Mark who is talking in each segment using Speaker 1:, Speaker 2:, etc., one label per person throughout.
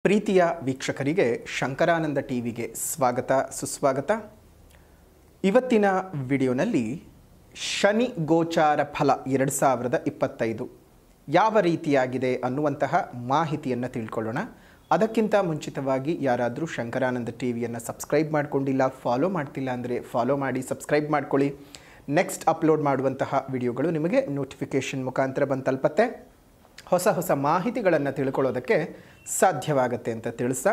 Speaker 1: ಪ್ರೀತಿಯ ವೀಕ್ಷಕರಿಗೆ ಶಂಕರಾನಂದ ಟಿವಿಗೆ ಸ್ವಾಗತ ಸುಸ್ವಾಗತ. ಇವತ್ತಿನ ವಿಡಿಯೋನಲ್ಲಿ ಶನಿ ಗೋಚಾರ ಫಲ 2025 ಯಾವ ರೀತಿಯಾಗಿದೆ ಅನ್ನುವಂತಹ ಮಾಹಿತಿಯನ್ನು ತಿಳ್ಕೊಳ್ಳೋಣ. ಅದಕ್ಕಿಂತ ಮುಂಚಿತವಾಗಿ ಯಾರಾದರೂ ಶಂಕರಾನಂದ ಟಿವಿಯನ್ನು ಸಬ್ಸ್ಕ್ರೈಬ್ ಮಾಡಿಕೊಂಡಿಲ್ಲ, ಫಾಲೋ ಮಾಡ್ತಿಲ್ಲ ಅಂದರೆ ಫಾಲೋ ಮಾಡಿ, ಸಬ್ಸ್ಕ್ರೈಬ್ ಮಾಡ್ಕೊಳ್ಳಿ. ನೆಕ್ಸ್ಟ್ ಅಪ್ಲೋಡ್ ಮಾಡುವಂತಹ ವಿಡಿಯೋಗಳು ನಿಮಗೆ ನೋಟಿಫಿಕೇಷನ್ ಮುಖಾಂತರ ಬಂದು ತಲುಪತ್ತೆ. ಹೊಸ ಹೊಸ ಮಾಹಿತಿಗಳನ್ನು ತಿಳ್ಕೊಳ್ಳೋದಕ್ಕೆ ಸಾಧ್ಯವಾಗುತ್ತೆ ಅಂತ ತಿಳಿಸ್ತಾ,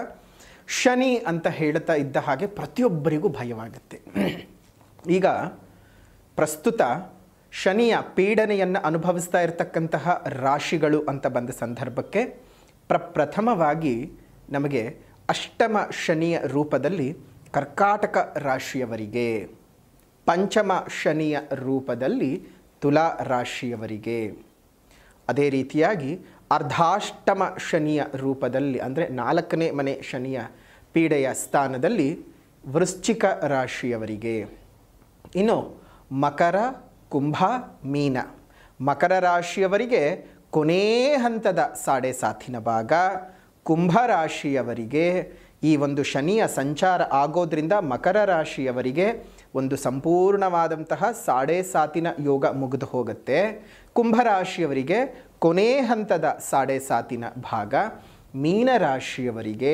Speaker 1: ಶನಿ ಅಂತ ಹೇಳ್ತಾ ಇದ್ದ ಹಾಗೆ ಪ್ರತಿಯೊಬ್ಬರಿಗೂ ಭಯವಾಗುತ್ತೆ. ಈಗ ಪ್ರಸ್ತುತ ಶನಿಯ ಪೀಡನೆಯನ್ನು ಅನುಭವಿಸ್ತಾ ಇರತಕ್ಕಂತಹ ರಾಶಿಗಳು ಅಂತ ಬಂದ ಸಂದರ್ಭಕ್ಕೆ ಪ್ರಥಮವಾಗಿ ನಮಗೆ ಅಷ್ಟಮ ಶನಿಯ ರೂಪದಲ್ಲಿ ಕರ್ಕಾಟಕ ರಾಶಿಯವರಿಗೆ, ಪಂಚಮ ಶನಿಯ ರೂಪದಲ್ಲಿ ತುಲಾ ರಾಶಿಯವರಿಗೆ, ಅದೇ ರೀತಿಯಾಗಿ ಅರ್ಧಾಷ್ಟಮ ಶನಿಯ ರೂಪದಲ್ಲಿ ಅಂದರೆ 4ನೇ ಮನೆ ಶನಿಯ ಪೀಡೆಯ ಸ್ಥಾನದಲ್ಲಿ ವೃಶ್ಚಿಕ ರಾಶಿಯವರಿಗೆ, ಇನ್ನು ಮಕರ ಕುಂಭ ಮೀನ ಮಕರ ರಾಶಿಯವರಿಗೆ ಕೊನೇ ಹಂತದ ಸಾಡೆ ಸಾಥಿನ ಭಾಗ, ಕುಂಭ ರಾಶಿಯವರಿಗೆ ಈ ಒಂದು ಶನಿಯ ಸಂಚಾರ ಆಗೋದ್ರಿಂದ ಮಕರ ರಾಶಿಯವರಿಗೆ ಒಂದು ಸಂಪೂರ್ಣವಾದಂತಹ ಸಾಡೆ ಸಾತಿನ ಯೋಗ ಮುಗಿದು ಹೋಗುತ್ತೆ. ಕುಂಭರಾಶಿಯವರಿಗೆ ಕೊನೆ ಹಂತದ ಸಾಡೆ ಸಾತಿನ ಭಾಗ, ಮೀನರಾಶಿಯವರಿಗೆ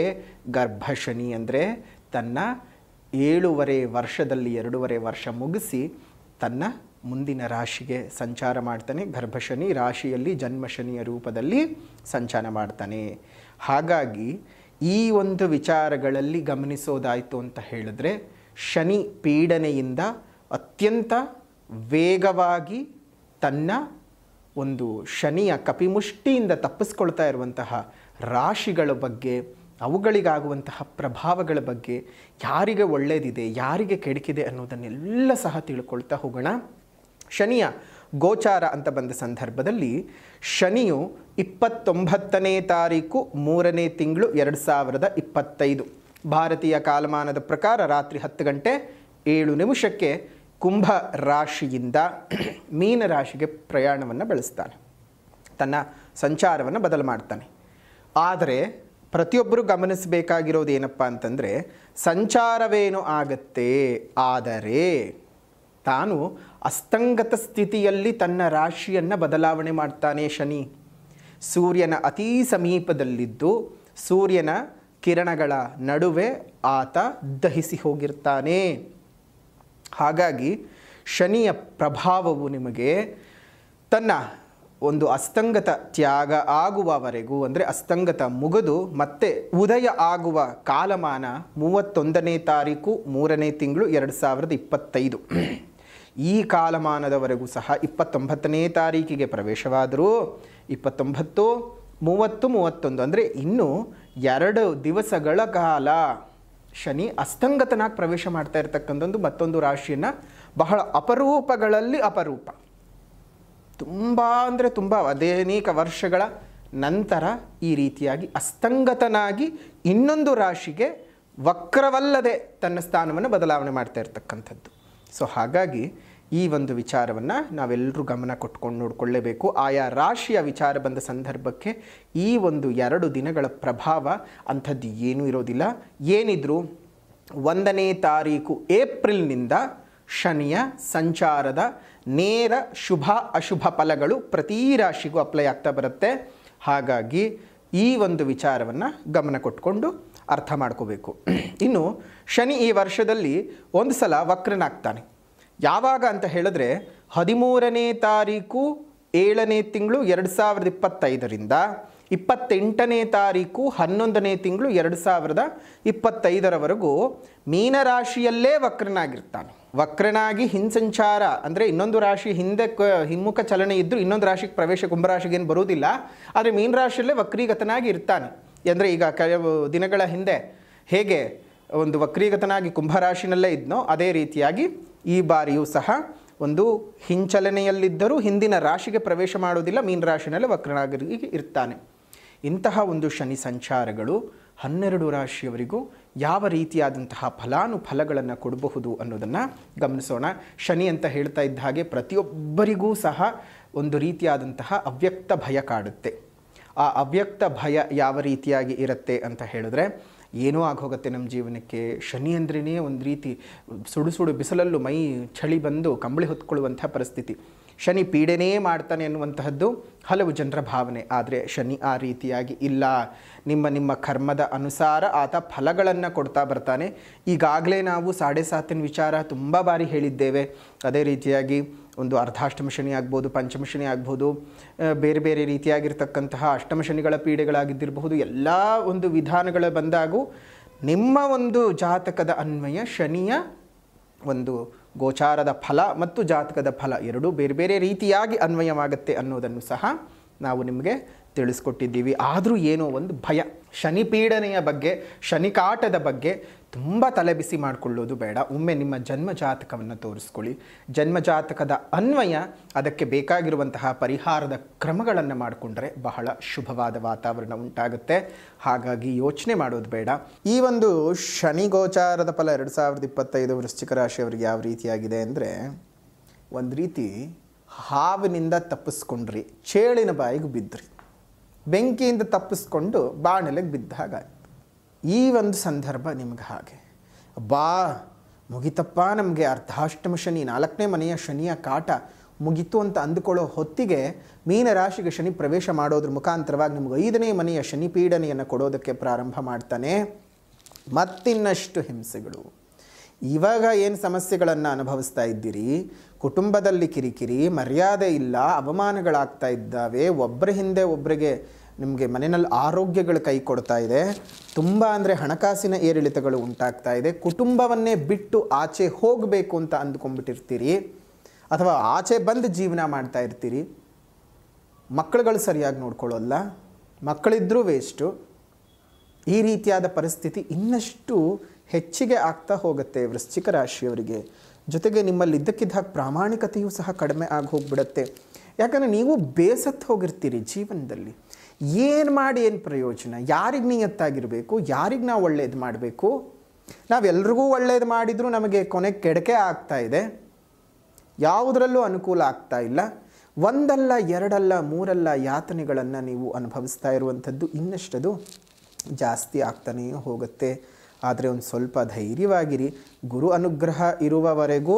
Speaker 1: ಗರ್ಭಶನಿ ಅಂದರೆ ತನ್ನ 7.5 ವರ್ಷದಲ್ಲಿ 2.5 ವರ್ಷ ಮುಗಿಸಿ ತನ್ನ ಮುಂದಿನ ರಾಶಿಗೆ ಸಂಚಾರ ಮಾಡ್ತಾನೆ. ಗರ್ಭಶನಿ ರಾಶಿಯಲ್ಲಿ ಜನ್ಮಶನಿಯ ರೂಪದಲ್ಲಿ ಸಂಚಾರ ಮಾಡ್ತಾನೆ. ಹಾಗಾಗಿ ಈ ಒಂದು ವಿಚಾರಗಳಲ್ಲಿ ಗಮನಿಸೋದಾಯಿತು ಅಂತ ಹೇಳಿದ್ರೆ, ಶನಿ ಪೀಡನೆಯಿಂದ ಅತ್ಯಂತ ವೇಗವಾಗಿ ತನ್ನ ಒಂದು ಶನಿಯ ಕಪಿಮುಷ್ಟಿಯಿಂದ ತಪ್ಪಿಸ್ಕೊಳ್ತಾ ಇರುವಂತಹ ರಾಶಿಗಳ ಬಗ್ಗೆ, ಅವುಗಳಿಗಾಗುವಂತಹ ಪ್ರಭಾವಗಳ ಬಗ್ಗೆ, ಯಾರಿಗೆ ಒಳ್ಳೆಯದಿದೆ ಯಾರಿಗೆ ಕೆಡುಕಿದೆ ಅನ್ನೋದನ್ನೆಲ್ಲ ಸಹ ತಿಳ್ಕೊಳ್ತಾ ಹೋಗೋಣ. ಶನಿಯ ಗೋಚಾರ ಅಂತ ಬಂದ ಸಂದರ್ಭದಲ್ಲಿ ಶನಿಯು 29ನೇ ತಾರೀಕು 3ನೇ ತಿಂಗಳು 2025 ಭಾರತೀಯ ಕಾಲಮಾನದ ಪ್ರಕಾರ ರಾತ್ರಿ 10 ಗಂಟೆ 7 ನಿಮಿಷಕ್ಕೆ ಕುಂಭ ರಾಶಿಯಿಂದ ಮೀನ ರಾಶಿಗೆ ಪ್ರಯಾಣವನ್ನು ಬೆಳೆಸ್ತಾನೆ, ತನ್ನ ಸಂಚಾರವನ್ನು ಬದಲು ಮಾಡ್ತಾನೆ. ಆದರೆ ಪ್ರತಿಯೊಬ್ಬರು ಗಮನಿಸಬೇಕಾಗಿರೋದು ಏನಪ್ಪ ಅಂತಂದರೆ, ಸಂಚಾರವೇನು ಆಗತ್ತೆ, ಆದರೆ ತಾನು ಅಸ್ತಂಗತ ಸ್ಥಿತಿಯಲ್ಲಿ ತನ್ನ ರಾಶಿಯನ್ನು ಬದಲಾವಣೆ ಮಾಡ್ತಾನೆ ಶನಿ. ಸೂರ್ಯನ ಅತೀ ಸಮೀಪದಲ್ಲಿದ್ದು ಸೂರ್ಯನ ಕಿರಣಗಳ ನಡುವೆ ಆತ ದಹಿಸಿ ಹೋಗಿರ್ತಾನೆ. ಹಾಗಾಗಿ ಶನಿಯ ಪ್ರಭಾವವು ನಿಮಗೆ ತನ್ನ ಒಂದು ಅಸ್ತಂಗತ ತ್ಯಾಗ ಆಗುವವರೆಗೂ, ಅಂದರೆ ಅಸ್ತಂಗತ ಮುಗಿದು ಮತ್ತೆ ಉದಯ ಆಗುವ ಕಾಲಮಾನ 31ನೇ ತಾರೀಕು 3ನೇ ತಿಂಗಳು 2025. ಈ ಕಾಲಮಾನದವರೆಗೂ ಸಹ 29ನೇ ತಾರೀಕಿಗೆ ಪ್ರವೇಶವಾದರೂ 29, 30, 31 ಅಂದರೆ ಇನ್ನೂ 2 ದಿವಸಗಳ ಕಾಲ ಶನಿ ಅಸ್ತಂಗತನಾಗಿ ಪ್ರವೇಶ ಮಾಡ್ತಾ ಇರ್ತಕ್ಕಂಥದ್ದು ಮತ್ತೊಂದು ರಾಶಿಯನ್ನು ಬಹಳ ಅಪರೂಪಗಳಲ್ಲಿ ಅಪರೂಪ. ತುಂಬ ಅಂದರೆ ತುಂಬ ಅನೇಕ ವರ್ಷಗಳ ನಂತರ ಈ ರೀತಿಯಾಗಿ ಅಸ್ತಂಗತನಾಗಿ ಇನ್ನೊಂದು ರಾಶಿಗೆ ವಕ್ರವಲ್ಲದೆ ತನ್ನ ಸ್ಥಾನವನ್ನು ಬದಲಾವಣೆ ಮಾಡ್ತಾ ಇರ್ತಕ್ಕಂಥದ್ದು. ಸೊ ಹಾಗಾಗಿ ಈ ಒಂದು ವಿಚಾರವನ್ನು ನಾವೆಲ್ಲರೂ ಗಮನ ಕೊಟ್ಕೊಂಡು ನೋಡಿಕೊಳ್ಳೇಬೇಕು. ಆಯಾ ರಾಶಿಯ ವಿಚಾರ ಬಂದ ಸಂದರ್ಭಕ್ಕೆ ಈ ಒಂದು 2 ದಿನಗಳ ಪ್ರಭಾವ ಅಂಥದ್ದು ಏನೂ ಇರೋದಿಲ್ಲ. ಏನಿದ್ರು 1ನೇ ತಾರೀಕು ಏಪ್ರಿಲ್ನಿಂದ ಶನಿಯ ಸಂಚಾರದ ನೇರ ಶುಭ ಅಶುಭ ಫಲಗಳು ಪ್ರತಿ ರಾಶಿಗೂ ಅಪ್ಲೈ ಆಗ್ತಾ ಬರುತ್ತೆ. ಹಾಗಾಗಿ ಈ ಒಂದು ವಿಚಾರವನ್ನು ಗಮನ ಕೊಟ್ಕೊಂಡು ಅರ್ಥ ಮಾಡ್ಕೋಬೇಕು. ಇನ್ನು ಶನಿ ಈ ವರ್ಷದಲ್ಲಿ ಒಂದು ಸಲ ವಕ್ರನಾಗ್ತಾನೆ. ಯಾವಾಗ ಅಂತ ಹೇಳಿದ್ರೆ 13ನೇ ತಾರೀಕು 7ನೇ ತಿಂಗಳು 2025ರಿಂದ 28ನೇ ತಾರೀಕು 11ನೇ ತಿಂಗಳು 2025ರವರೆಗೂ ಮೀನರಾಶಿಯಲ್ಲೇ ವಕ್ರನಾಗಿರ್ತಾನೆ. ವಕ್ರನಾಗಿ ಹಿಂಸಂಚಾರ ಅಂದರೆ ಇನ್ನೊಂದು ರಾಶಿ ಹಿಂದೆ ಹಿಮ್ಮುಖ ಚಲನೆ ಇದ್ದರೂ ಇನ್ನೊಂದು ರಾಶಿಗೆ ಪ್ರವೇಶ ಕುಂಭರಾಶಿಗೇನು ಬರುವುದಿಲ್ಲ. ಆದರೆ ಮೀನರಾಶಿಯಲ್ಲೇ ವಕ್ರೀಗತನಾಗಿ ಇರ್ತಾನೆ. ಅಂದರೆ ಈಗ ಕೆಲವು ದಿನಗಳ ಹಿಂದೆ ಹೇಗೆ ಒಂದು ವಕ್ರೀಗತನಾಗಿ ಕುಂಭರಾಶಿನಲ್ಲೇ ಇದ್ನೋ ಅದೇ ರೀತಿಯಾಗಿ ಈ ಬಾರಿಯೂ ಸಹ ಒಂದು ಹಿಂಚಲನೆಯಲ್ಲಿದ್ದರೂ ಹಿಂದಿನ ರಾಶಿಗೆ ಪ್ರವೇಶ ಮಾಡೋದಿಲ್ಲ, ಮೀನರಾಶಿನಲ್ಲೇ ವಕ್ರನಾಗಿ ಇರ್ತಾನೆ. ಇಂತಹ ಒಂದು ಶನಿ ಸಂಚಾರಗಳು 12 ರಾಶಿಯವರಿಗೂ ಯಾವ ರೀತಿಯಾದಂತಹ ಫಲಾನುಫಲಗಳನ್ನು ಕೊಡಬಹುದು ಅನ್ನೋದನ್ನು ಗಮನಿಸೋಣ. ಶನಿ ಅಂತ ಹೇಳ್ತಾ ಇದ್ದ ಹಾಗೆ ಪ್ರತಿಯೊಬ್ಬರಿಗೂ ಸಹ ಒಂದು ರೀತಿಯಾದಂತಹ ಅವ್ಯಕ್ತ ಭಯ ಕಾಡುತ್ತೆ. ಆ ಅವ್ಯಕ್ತ ಭಯ ಯಾವ ರೀತಿಯಾಗಿ ಇರುತ್ತೆ ಅಂತ ಹೇಳಿದ್ರೆ, ಏನೋ ಆಗೋಗುತ್ತೆ ನಮ್ಮ ಜೀವನಕ್ಕೆ. ಶನಿ ಅಂದ್ರೇ ಒಂದು ರೀತಿ ಸುಡು ಸುಡು ಬಿಸಿಲಲ್ಲೂ ಮೈ ಚಳಿ ಬಂದು ಕಂಬಳಿ ಹೊತ್ಕೊಳ್ಳುವಂಥ ಪರಿಸ್ಥಿತಿ. ಶನಿ ಪೀಡೆನೇ ಮಾಡ್ತಾನೆ ಅನ್ನುವಂತಹದ್ದು ಹಲವು ಜನರ ಭಾವನೆ. ಆದರೆ ಶನಿ ಆ ರೀತಿಯಾಗಿ ಇಲ್ಲ. ನಿಮ್ಮ ಕರ್ಮದ ಅನುಸಾರ ಆತ ಫಲಗಳನ್ನು ಕೊಡ್ತಾ ಬರ್ತಾನೆ. ಈಗಾಗಲೇ ನಾವು 7.5 ವಿಚಾರ ತುಂಬ ಬಾರಿ ಹೇಳಿದ್ದೇವೆ. ಅದೇ ರೀತಿಯಾಗಿ ಒಂದು ಅರ್ಧಾಷ್ಟಮ ಶನಿ ಆಗ್ಬೋದು, ಪಂಚಮ ಶನಿ ಆಗ್ಬೋದು, ಬೇರೆ ಬೇರೆ ರೀತಿಯಾಗಿರ್ತಕ್ಕಂತಹ ಅಷ್ಟಮ ಶನಿಗಳ ಪೀಡೆಗಳಾಗಿದ್ದಿರಬಹುದು. ಎಲ್ಲ ಒಂದು ವಿಧಾನಗಳ ಬಂದಾಗೂ ನಿಮ್ಮ ಒಂದು ಜಾತಕದ ಅನ್ವಯ ಶನಿಯ ಒಂದು ಗೋಚಾರದ ಫಲ ಮತ್ತು ಜಾತಕದ ಫಲ ಎರಡೂ ಬೇರೆ ಬೇರೆ ರೀತಿಯಾಗಿ ಅನ್ವಯವಾಗುತ್ತೆ ಅನ್ನೋದನ್ನು ಸಹ ನಾವು ನಿಮಗೆ ತಿಳಿಸ್ಕೊಟ್ಟಿದ್ದೀವಿ. ಆದರೂ ಏನೋ ಒಂದು ಭಯ, ಶನಿ ಪೀಡನೆಯ ಬಗ್ಗೆ, ಶನಿ ಕಾಟದ ಬಗ್ಗೆ ತುಂಬ ತಲೆಬಿಸಿ ಮಾಡಿಕೊಳ್ಳೋದು ಬೇಡ. ಒಮ್ಮೆ ನಿಮ್ಮ ಜನ್ಮ ಜಾತಕವನ್ನು ತೋರಿಸ್ಕೊಳ್ಳಿ. ಜನ್ಮ ಜಾತಕದ ಅನ್ವಯ ಅದಕ್ಕೆ ಬೇಕಾಗಿರುವಂತಹ ಪರಿಹಾರದ ಕ್ರಮಗಳನ್ನು ಮಾಡಿಕೊಂಡ್ರೆ ಬಹಳ ಶುಭವಾದ ವಾತಾವರಣ ಉಂಟಾಗುತ್ತೆ. ಹಾಗಾಗಿ ಯೋಚನೆ ಮಾಡೋದು ಬೇಡ. ಈ ಒಂದು ಶನಿ ಗೋಚಾರದ ಫಲ 2025 ವೃಶ್ಚಿಕ ರಾಶಿಯವರಿಗೆ ಯಾವ ರೀತಿಯಾಗಿದೆ ಅಂದರೆ, ಒಂದು ರೀತಿ ಹಾವಿನಿಂದ ತಪ್ಪಿಸ್ಕೊಂಡ್ರಿ, ಚೇಳಿನ ಬಾಯಿಗೆ ಬಿದ್ದ್ರಿ, ಬೆಂಕಿಯಿಂದ ತಪ್ಪಿಸ್ಕೊಂಡು ಬಾಣಲೆಗೆ ಬಿದ್ದ ಹಾಗಾಯ್ತು. ಈ ಒಂದು ಸಂದರ್ಭ ನಿಮ್ಗೆ ಹಾಗೆ ಮುಗಿತಪ್ಪ, ನಮಗೆ ಅರ್ಧಾಷ್ಟಮ ಶನಿ, 4ನೇ ಮನೆಯ ಶನಿಯ ಕಾಟ ಮುಗಿತು ಅಂತ ಅಂದುಕೊಳ್ಳೋ ಹೊತ್ತಿಗೆ ಮೀನರಾಶಿಗೆ ಶನಿ ಪ್ರವೇಶ ಮಾಡೋದ್ರ ಮುಖಾಂತರವಾಗಿ ನಿಮ್ಗೆ 5ನೇ ಮನೆಯ ಶನಿ ಪೀಡನೆಯನ್ನು ಕೊಡೋದಕ್ಕೆ ಪ್ರಾರಂಭ ಮಾಡ್ತಾನೆ. ಮತ್ತಿನ್ನಷ್ಟು ಹಿಂಸೆಗಳು. ಇವಾಗ ಏನು ಸಮಸ್ಯೆಗಳನ್ನು ಅನುಭವಿಸ್ತಾ ಇದ್ದೀರಿ, ಕುಟುಂಬದಲ್ಲಿ ಕಿರಿಕಿರಿ, ಮರ್ಯಾದೆ ಇಲ್ಲ, ಅವಮಾನಗಳಾಗ್ತಾ ಇದ್ದಾವೆ, ಒಬ್ಬರ ಹಿಂದೆ ಒಬ್ಬರಿಗೆ ನಿಮಗೆ ಮನೆಯಲ್ಲಿ ಆರೋಗ್ಯಗಳು ಕೈ ಕೊಡ್ತಾ ಇದೆ, ತುಂಬ ಅಂದರೆ ಹಣಕಾಸಿನ ಏರಿಳಿತಗಳು ಉಂಟಾಗ್ತಾ ಇದೆ, ಕುಟುಂಬವನ್ನೇ ಬಿಟ್ಟು ಆಚೆ ಹೋಗಬೇಕು ಅಂತ ಅಂದ್ಕೊಂಡ್ಬಿಟ್ಟಿರ್ತೀರಿ, ಅಥವಾ ಆಚೆ ಬಂದು ಜೀವನ ಮಾಡ್ತಾ ಇರ್ತೀರಿ. ಮಕ್ಕಳುಗಳು ಸರಿಯಾಗಿ ನೋಡ್ಕೊಳ್ಳೋಲ್ಲ, ಮಕ್ಕಳಿದ್ರೂ ವೇಸ್ಟು. ಈ ರೀತಿಯಾದ ಪರಿಸ್ಥಿತಿ ಇನ್ನಷ್ಟು ಹೆಚ್ಚಿಗೆ ಆಗ್ತಾ ಹೋಗುತ್ತೆ ವೃಶ್ಚಿಕ ರಾಶಿಯವರಿಗೆ. ಜೊತೆಗೆ ನಿಮ್ಮಲ್ಲಿ ಇದ್ದಕ್ಕಿದ್ದ ಪ್ರಾಮಾಣಿಕತೆಯೂ ಸಹ ಕಡಿಮೆ ಆಗಿ ಹೋಗ್ಬಿಡುತ್ತೆ. ಯಾಕಂದರೆ ನೀವು ಬೇಸತ್ತು ಹೋಗಿರ್ತೀರಿ ಜೀವನದಲ್ಲಿ. ಏನು ಮಾಡಿ ಏನು ಪ್ರಯೋಜನ? ಯಾರಿಗೆ ನಿಯತ್ತಾಗಿರಬೇಕು? ಯಾರಿಗೆ ನಾವು ಒಳ್ಳೇದು ಮಾಡಬೇಕು? ನಾವೆಲ್ರಿಗೂ ಒಳ್ಳೇದು ಮಾಡಿದರೂ ನಮಗೆ ಕೊನೆಗೆ ಕೆಡಕೆ ಆಗ್ತಾ ಇದೆ, ಯಾವುದರಲ್ಲೂ ಅನುಕೂಲ ಆಗ್ತಾ ಇಲ್ಲ. ಒಂದಲ್ಲ ಎರಡಲ್ಲ ಮೂರಲ್ಲ ಯಾತನೆಗಳನ್ನು ನೀವು ಅನುಭವಿಸ್ತಾ ಇರುವಂಥದ್ದು ಇನ್ನಷ್ಟದು ಜಾಸ್ತಿ ಆಗ್ತಾನೇ ಹೋಗುತ್ತೆ. ಆದರೆ ಒಂದು ಸ್ವಲ್ಪ ಧೈರ್ಯವಾಗಿರಿ. ಗುರು ಅನುಗ್ರಹ ಇರುವವರೆಗೂ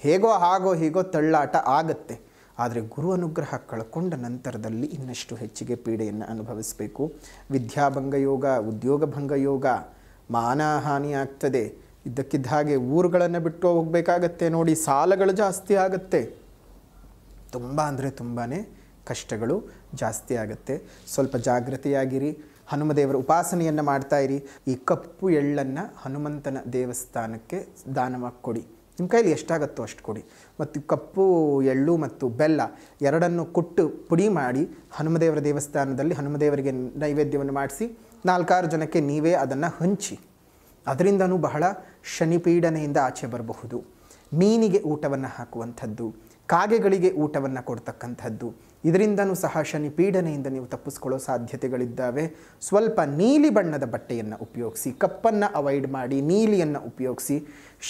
Speaker 1: ಹೇಗೋ ಹಾಗೋ ಹೀಗೋ ತಳ್ಳಾಟ ಆಗುತ್ತೆ. ಆದರೆ ಗುರು ಅನುಗ್ರಹ ಕಳ್ಕೊಂಡ ನಂತರದಲ್ಲಿ ಇನ್ನಷ್ಟು ಹೆಚ್ಚಿಗೆ ಪೀಡೆಯನ್ನು ಅನುಭವಿಸಬೇಕು. ವಿದ್ಯಾಭಂಗ ಯೋಗ, ಉದ್ಯೋಗ ಭಂಗ ಯೋಗ, ಮಾನಹಾನಿ ಆಗ್ತದೆ. ಇದ್ದಕ್ಕಿದ್ದ ಹಾಗೆ ಊರುಗಳನ್ನು ಬಿಟ್ಟು ಹೋಗಬೇಕಾಗತ್ತೆ. ನೋಡಿ, ಸಾಲಗಳು ಜಾಸ್ತಿ ಆಗುತ್ತೆ. ತುಂಬ ಅಂದರೆ ತುಂಬಾ ಕಷ್ಟಗಳು ಜಾಸ್ತಿ ಆಗುತ್ತೆ. ಸ್ವಲ್ಪ ಜಾಗೃತಿಯಾಗಿರಿ. ಹನುಮದೇವರ ಉಪಾಸನೆಯನ್ನು ಮಾಡ್ತಾಯಿರಿ. ಈ ಕಪ್ಪು ಎಳ್ಳನ್ನು ಹನುಮಂತನ ದೇವಸ್ಥಾನಕ್ಕೆ ದಾನವಾಗಿ ಕೊಡಿ. ನಿಮ್ಮ ಕೈಲಿ ಎಷ್ಟಾಗುತ್ತೋ ಅಷ್ಟು ಕೊಡಿ. ಮತ್ತು ಕಪ್ಪು ಎಳ್ಳು ಮತ್ತು ಬೆಲ್ಲ ಎರಡನ್ನು ಕುಟ್ಟು ಪುಡಿ ಮಾಡಿ ಹನುಮದೇವರ ದೇವಸ್ಥಾನದಲ್ಲಿ ಹನುಮದೇವರಿಗೆ ನೈವೇದ್ಯವನ್ನು ಮಾಡಿಸಿ 4-6 ಜನಕ್ಕೆ ನೀವೇ ಅದನ್ನು ಹಂಚಿ. ಅದರಿಂದನೂ ಬಹಳ ಶನಿಪೀಡನೆಯಿಂದ ಆಚೆ ಬರಬಹುದು. ಮೀನಿಗೆ ಊಟವನ್ನು ಹಾಕುವಂಥದ್ದು, ಕಾಗೆಗಳಿಗೆ ಊಟವನ್ನು ಕೊಡ್ತಕ್ಕಂಥದ್ದು, ಇದರಿಂದನೂ ಸಹ ಶನಿ ಪೀಡನೆಯಿಂದ ನೀವು ತಪ್ಪಿಸ್ಕೊಳ್ಳೋ ಸಾಧ್ಯತೆಗಳಿದ್ದಾವೆ. ಸ್ವಲ್ಪ ನೀಲಿ ಬಣ್ಣದ ಬಟ್ಟೆಯನ್ನು ಉಪಯೋಗಿಸಿ, ಕಪ್ಪನ್ನು ಅವಾಯ್ಡ್ ಮಾಡಿ ನೀಲಿಯನ್ನು ಉಪಯೋಗಿಸಿ.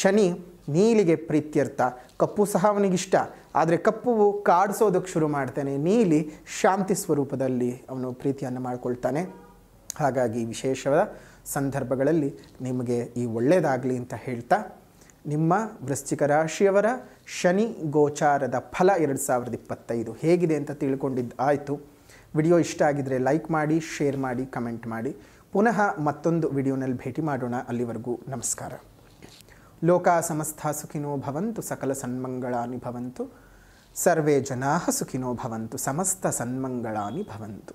Speaker 1: ಶನಿ ನೀಲಿಗೆ ಪ್ರೀತ್ಯರ್ಥ. ಕಪ್ಪು ಸಹ ಅವನಿಗಿಷ್ಟ, ಆದರೆ ಕಪ್ಪು ಕಾಡಿಸೋದಕ್ಕೆ ಶುರು ಮಾಡ್ತಾನೆ, ನೀಲಿ ಶಾಂತಿ ಸ್ವರೂಪದಲ್ಲಿ ಅವನು ಪ್ರೀತಿಯನ್ನು ಮಾಡಿಕೊಳ್ತಾನೆ. ಹಾಗಾಗಿ ವಿಶೇಷವಾದ ಸಂದರ್ಭಗಳಲ್ಲಿ ನಿಮಗೆ ಈ ಒಳ್ಳೆಯದಾಗಲಿ ಅಂತ ಹೇಳ್ತಾ, ನಿಮ್ಮ ವೃಶ್ಚಿಕ ರಾಶಿಯವರ ಶನಿ ಗೋಚಾರದ ಫಲ 2025 ಹೇಗಿದೆ ಅಂತ ತಿಳ್ಕೊಂಡಿದ್ದು ಆಯಿತು. ವಿಡಿಯೋ ಇಷ್ಟ ಆಗಿದ್ದರೆ ಲೈಕ್ ಮಾಡಿ, ಶೇರ್ ಮಾಡಿ, ಕಮೆಂಟ್ ಮಾಡಿ. ಪುನಃ ಮತ್ತೊಂದು ವಿಡಿಯೋನಲ್ಲಿ ಭೇಟಿ ಮಾಡೋಣ. ಅಲ್ಲಿವರೆಗೂ ನಮಸ್ಕಾರ. ಲೋಕಾ ಸಮಸ್ತ ಸುಖಿನೋ ಭವಂತು, ಸಕಲ ಸನ್ಮಂಗಳಾನಿ ಭವಂತು, ಸರ್ವೇ ಜನಾಃ ಸುಖಿನೋ ಭವಂತು, ಸಮಸ್ತ ಸನ್ಮಂಗಳಾನಿ ಭವಂತು.